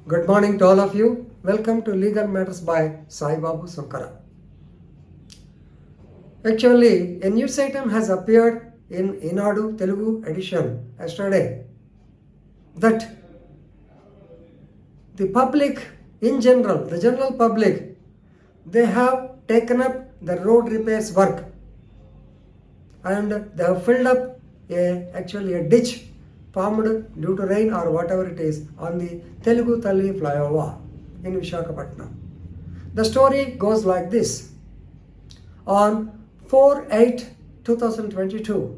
Good morning to all of you. Welcome to Legal Matters by Sai Babu Sankara. Actually, a news item has appeared in Inadu Telugu edition yesterday that the public in general, the general public, they have taken up the road repairs work and they have filled up actually a ditch formed due to rain or whatever it is on the Teluguthalli Flyover in Visakhapatnam. The story goes like this. On 4/8/2022,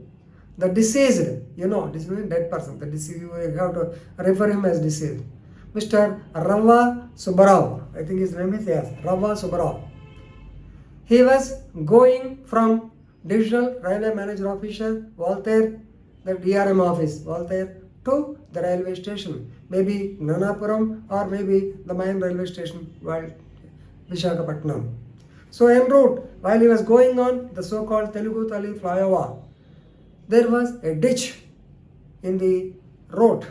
the deceased, this is a dead person, the deceased, you have to refer him as deceased, Mr. Rava Subbarao, I think his name is, yes, Rava Subbarao. He was going from Divisional Railway Manager Officer, Voltaire, the DRM Office, Voltaire, to the railway station, maybe Nanapuram or maybe the main railway station, Visakhapatnam. So en route, while he was going on the so-called Teluguthalli Flyover, there was a ditch in the road.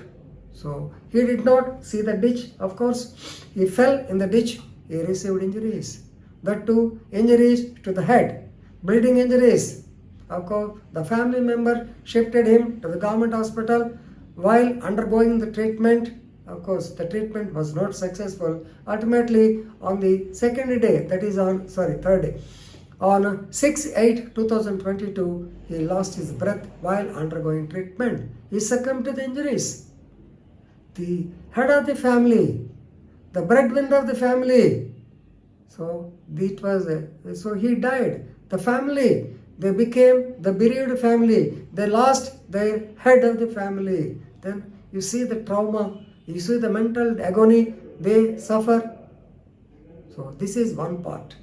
So he did not see the ditch, of course. He fell in the ditch, he received injuries. That too, injuries to the head, bleeding injuries. Of course, the family member shifted him to the government hospital while undergoing the treatment. Of course, the treatment was not successful. Ultimately, on the second day, that is third day, on 6/8/2022, he lost his breath while undergoing treatment. He succumbed to the injuries. The head of the family, the breadwinner of the family, so he died. The family, they became the bereaved family. They lost their head of the family. Then you see the trauma, you see the mental agony they suffer. So this is one part.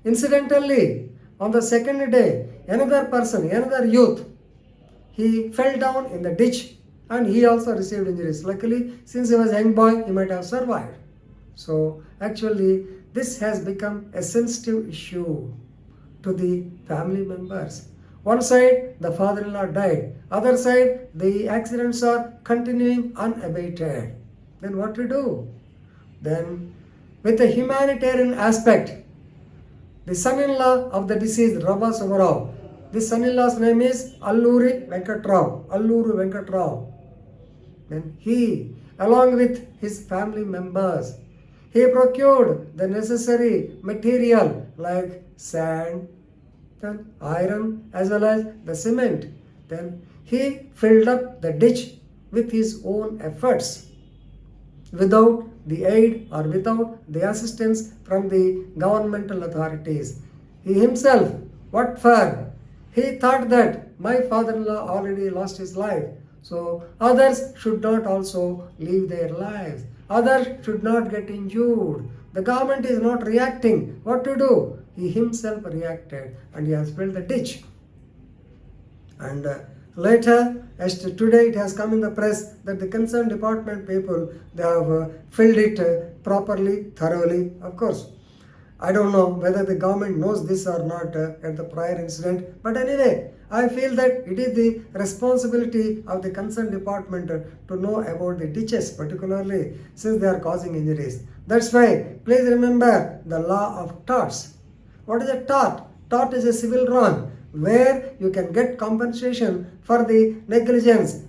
Incidentally, on the second day, another person, another youth, he fell down in the ditch and he also received injuries. Luckily, since he was a young boy, he might have survived. So actually, this has become a sensitive issue to the family members. One side, the father-in-law died. Other side, the accidents are continuing unabated. Then what to do? Then, with a humanitarian aspect, the son-in-law of the deceased, Rava Subbarao, this son-in-law's name is Alluri Venkatrao. Then he, along with his family members, he procured the necessary material like sand, then iron, as well as the cement. Then he filled up the ditch with his own efforts, without the aid or without the assistance from the governmental authorities. He himself, what for? He thought that my father-in-law already lost his life, so others should not also live their lives. Others should not get injured. The government is not reacting. What to do? He himself reacted and he has filled the ditch. And later, as to today, it has come in the press that the concerned department people, they have filled it properly, thoroughly. Of course, I don't know whether the government knows this or not at the prior incident. But anyway, I feel that it is the responsibility of the concerned department to know about the ditches, particularly since they are causing injuries. That's why, please remember the law of torts. What is a tort? Tort is a civil wrong where you can get compensation for the negligence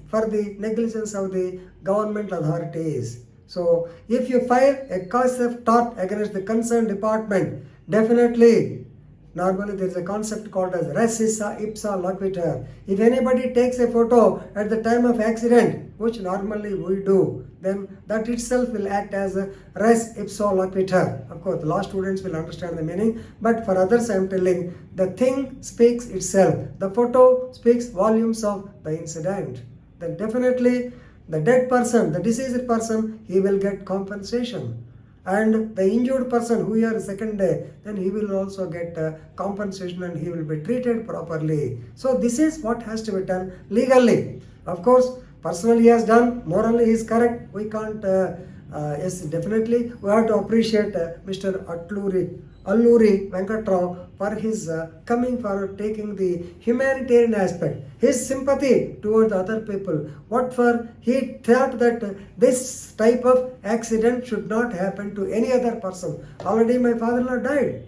of the government authorities. So, if you file a cause of tort against the concerned department, definitely, normally there is a concept called as res ipsa loquitur. If anybody takes a photo at the time of accident, which normally we do, then that itself will act as a res ipsa loquitur. Of course, law students will understand the meaning, but for others I am telling, the thing speaks itself. The photo speaks volumes of the incident. Then definitely, the dead person, the deceased person, he will get compensation. And the injured person who here second day, then he will also get compensation and he will be treated properly. So this is what has to be done legally. Of course, personally he has done, morally he is correct. We can't, yes, definitely we have to appreciate Mr. Alluri Venkatrao for his coming forward, taking the humanitarian aspect, his sympathy towards other people. What for? He thought that this type of accident should not happen to any other person. Already my father-in-law died.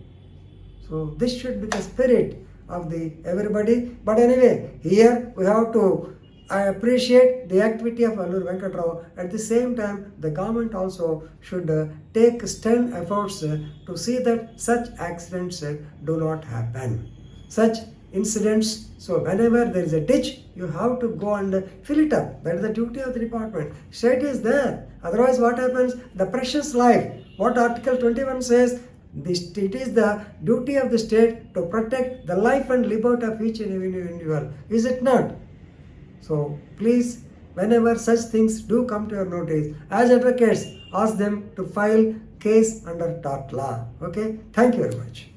So this should be the spirit of the everybody. But anyway, here we have to appreciate the activity of Allur Venkatrao. At the same time, the government also should take stern efforts to see that such accidents do not happen. Such incidents, so whenever there is a ditch, you have to go and fill it up. That is the duty of the department. State is there. Otherwise, what happens? The precious life. What Article 21 says? It is the duty of the state to protect the life and liberty of each and every individual. Is it not? So please, whenever such things do come to your notice, as advocates, ask them to file case under tort law. Okay? Thank you very much.